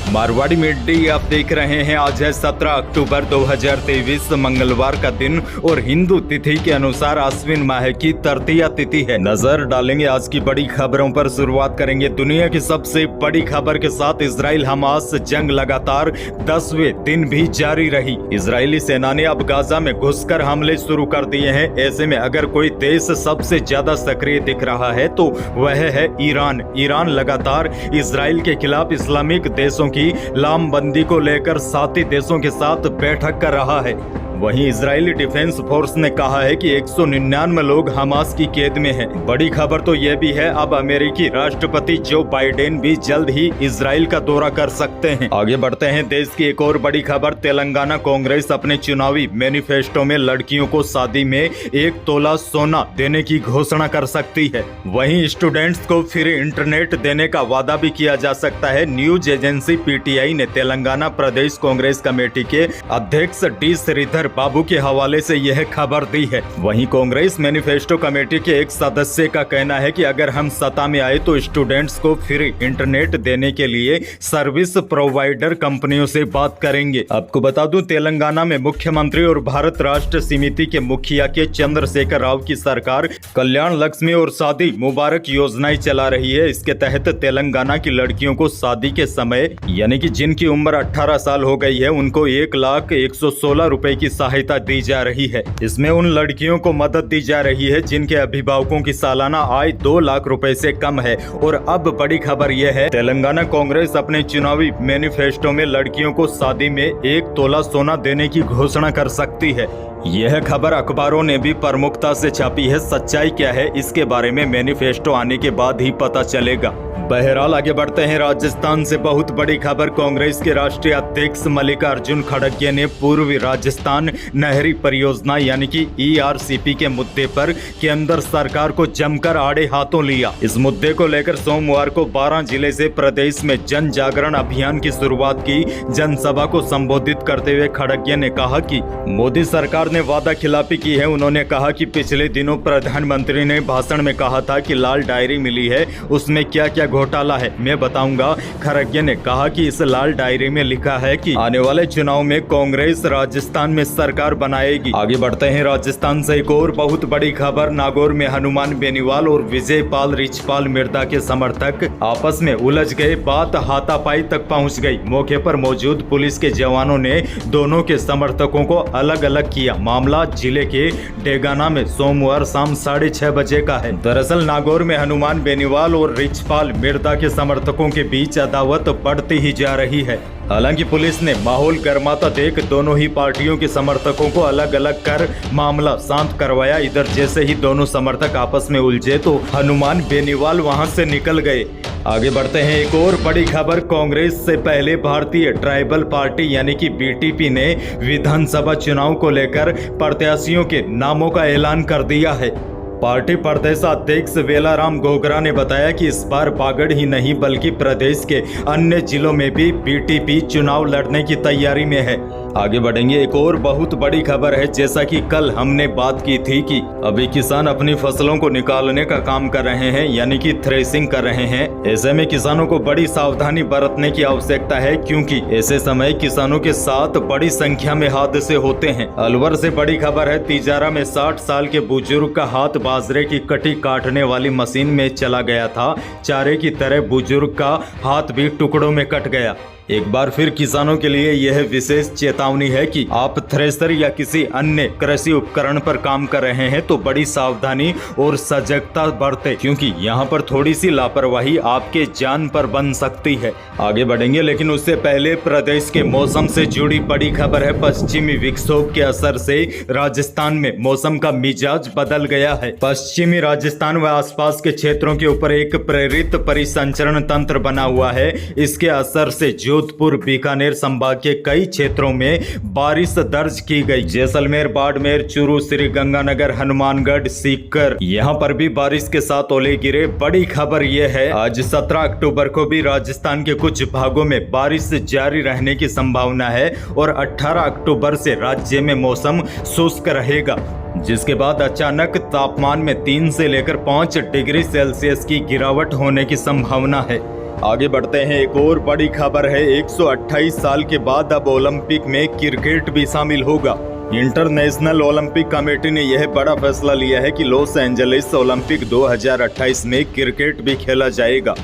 Marwari media आप देख रहे हैं। आज है 17 अक्टूबर 2023 मंगलवार का दिन और हिंदू तिथि के अनुसार आश्विन माह की तृतीया तिथि है। नजर डालेंगे आज की बड़ी खबरों पर। शुरुआत करेंगे दुनिया की सबसे बड़ी खबर के साथ। इजराइल हमास जंग लगातार 10वें दिन भी जारी रही। इजरायली सेना ने अब गाजा में घुसकर हमले शुरू कर दिए हैं। ऐसे में अगर कोई देश सबसे ज्यादा सक्रिय दिख रहा है तो वह है ईरान। ईरान लगातार इजराइल के खिलाफ इस्लामिक देशों की लामबंदी को लेकर साथी देशों के साथ बैठक कर रहा है। वहीं इजरायली डिफेंस फोर्स ने कहा है कि 199 लोग हमास की कैद में हैं। बड़ी खबर तो यह भी है, अब अमेरिकी राष्ट्रपति जो बाइडेन भी जल्द ही इजराइल का दौरा कर सकते हैं। आगे बढ़ते हैं। देश की एक और बड़ी खबर। तेलंगाना कांग्रेस अपने चुनावी मैनिफेस्टो में लड़कियों को शादी में 1 तोला सोना देने की घोषणा कर सकती है। वहीं स्टूडेंट्स को फ्री इंटरनेट देने का वादा भी किया जा सकता है। न्यूज एजेंसी पीटीआई ने तेलंगाना प्रदेश कांग्रेस कमेटी के अध्यक्ष डी श्रीधर बाबू के हवाले से यह खबर दी है। वहीं कांग्रेस मैनिफेस्टो कमेटी के एक सदस्य का कहना है कि अगर हम सत्ता में आए तो स्टूडेंट्स को फ्री इंटरनेट देने के लिए सर्विस प्रोवाइडर कंपनियों से बात करेंगे। आपको बता दूं, तेलंगाना में मुख्यमंत्री और भारत राष्ट्र समिति के मुखिया के चंद्रशेखर राव की सरकार कल्याण लक्ष्मी और शादी मुबारक योजनाएं चला रही है। इसके तहत तेलंगाना की लड़कियों को शादी के समय यानी कि जिनकी उम्र 18 साल हो गई है उनको 1,116 रुपए की सहायता दी जा रही है। इसमें उन लड़कियों को मदद दी जा रही है जिनके अभिभावकों की सालाना आय 2 लाख रुपए से कम है। और अब बड़ी खबर यह है, तेलंगाना कांग्रेस अपने चुनावी मैनिफेस्टो में लड़कियों को शादी में 1 तोला सोना देने की घोषणा कर सकती है। यह खबर अखबारों ने भी प्रमुखता से छापी है। सच्चाई क्या है इसके बारे में मैनिफेस्टो आने के बाद ही पता चलेगा। बहरहाल आगे बढ़ते हैं। राजस्थान से बहुत बड़ी खबर। कांग्रेस के राष्ट्रीय अध्यक्ष मल्लिकार्जुन खड़गे ने पूर्वी राजस्थान नहरी परियोजना यानी कि ERCP के मुद्दे पर केंद्र सरकार को जमकर आड़े हाथों लिया। इस मुद्दे को लेकर सोमवार को 12 जिले से प्रदेश में जन जागरण अभियान की शुरुआत की। जनसभा को संबोधित करते हुए खड़गे ने कहा कि मोदी सरकार ने वादा खिलाफी की है। उन्होंने कहा कि पिछले दिनों प्रधानमंत्री ने भाषण में कहा था कि लाल डायरी मिली है, उसमें क्या क्या घोटाला है मैं बताऊंगा। खड़गे ने कहा कि इस लाल डायरी में लिखा है कि आने वाले चुनाव में कांग्रेस राजस्थान में सरकार बनाएगी। आगे बढ़ते हैं। राजस्थान से एक और बहुत बड़ी खबर। नागौर में हनुमान बेनीवाल और विजयपाल रिछपाल मिर्दा के समर्थक आपस में उलझ गए। बात हाथापाई तक पहुंच गई। मौके पर मौजूद पुलिस के जवानों ने दोनों के समर्थकों को अलग अलग किया। मामला जिले के डेगाना में सोमवार शाम 6:30 बजे का है। दरअसल नागौर में हनुमान बेनीवाल और रिछपाल मिर्दा के समर्थकों के बीच अदावत बढ़ती ही जा रही है। हालांकि पुलिस ने माहौल गर्माता देख दोनों ही पार्टियों के समर्थकों को अलग अलग कर मामला शांत करवाया। इधर जैसे ही दोनों समर्थक आपस में उलझे तो हनुमान बेनीवाल वहां से निकल गए। आगे बढ़ते हैं। एक और बड़ी खबर। कांग्रेस से पहले भारतीय ट्राइबल पार्टी यानी कि BTP ने विधानसभा चुनाव को लेकर प्रत्याशियों के नामों का ऐलान कर दिया है। पार्टी प्रदेश अध्यक्ष वेलाराम घोगरा ने बताया कि इस बार बागड़ ही नहीं बल्कि प्रदेश के अन्य जिलों में भी BTP चुनाव लड़ने की तैयारी में है। आगे बढ़ेंगे। एक और बहुत बड़ी खबर है। जैसा कि कल हमने बात की थी कि अभी किसान अपनी फसलों को निकालने का काम कर रहे हैं यानी कि थ्रेसिंग कर रहे हैं। ऐसे में किसानों को बड़ी सावधानी बरतने की आवश्यकता है क्योंकि ऐसे समय किसानों के साथ बड़ी संख्या में हादसे होते हैं। अलवर से बड़ी खबर है। तिजारा में 60 साल के बुजुर्ग का हाथ बाजरे की कटी काटने वाली मशीन में चला गया था। चारे की तरह बुजुर्ग का हाथ भी टुकड़ों में कट गया। एक बार फिर किसानों के लिए यह विशेष चेतावनी है कि आप थ्रेसर या किसी अन्य कृषि उपकरण पर काम कर रहे हैं तो बड़ी सावधानी और सजगता बरतें क्योंकि यहाँ पर थोड़ी सी लापरवाही आपके जान पर बन सकती है। आगे बढ़ेंगे लेकिन उससे पहले प्रदेश के मौसम से जुड़ी बड़ी खबर है। पश्चिमी विक्षोभ के असर से राजस्थान में मौसम का मिजाज बदल गया है। पश्चिमी राजस्थान व आसपास के क्षेत्रों के ऊपर एक प्रेरित परिसंचरण तंत्र बना हुआ है। इसके असर से जोधपुर बीकानेर संभाग के कई क्षेत्रों में बारिश दर्ज की गई। जैसलमेर, बाड़मेर, चूरू, श्रीगंगानगर, हनुमानगढ़, सीकर यहाँ पर भी बारिश के साथ ओले गिरे। बड़ी खबर यह है, आज 17 अक्टूबर को भी राजस्थान के कुछ भागों में बारिश जारी रहने की संभावना है और 18 अक्टूबर से राज्य में मौसम शुष्क रहेगा, जिसके बाद अचानक तापमान में 3 से लेकर 5 डिग्री सेल्सियस की गिरावट होने की संभावना है। आगे बढ़ते हैं। एक और बड़ी खबर है, 128 साल के बाद अब ओलंपिक में क्रिकेट भी शामिल होगा। इंटरनेशनल ओलंपिक कमेटी ने यह बड़ा फैसला लिया है कि लॉस एंजलिस ओलंपिक 2028 में क्रिकेट भी खेला जाएगा,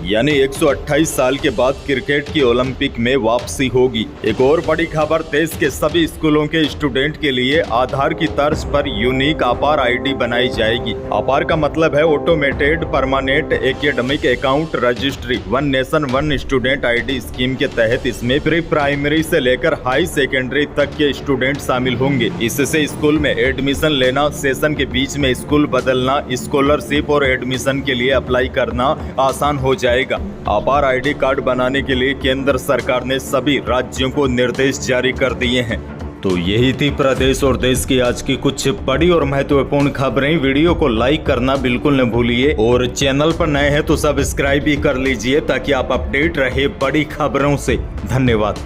यानी 128 साल के बाद क्रिकेट की ओलंपिक में वापसी होगी। एक और बड़ी खबर, देश के सभी स्कूलों के स्टूडेंट के लिए आधार की तर्ज पर यूनिक अपार आईडी बनाई जाएगी। अपार का मतलब है automated permanent academic account registry. One nation one student ID scheme के तहत इसमें प्री प्राइमरी से लेकर हाई सेकेंडरी तक के स्टूडेंट शामिल होंगे। इससे स्कूल में एडमिशन लेना, सेशन के बीच में स्कूल बदलना, स्कॉलरशिप और एडमिशन के लिए अप्लाई करना आसान हो जाएगा। अपार आईडी कार्ड बनाने के लिए केंद्र सरकार ने सभी राज्यों को निर्देश जारी कर दिए हैं। तो यही थी प्रदेश और देश की आज की कुछ बड़ी और महत्वपूर्ण खबरें। वीडियो को लाइक करना बिल्कुल न भूलिए और चैनल पर नए हैं तो सब्सक्राइब भी कर लीजिए ताकि आप अपडेट रहे बड़ी खबरों से। धन्यवाद।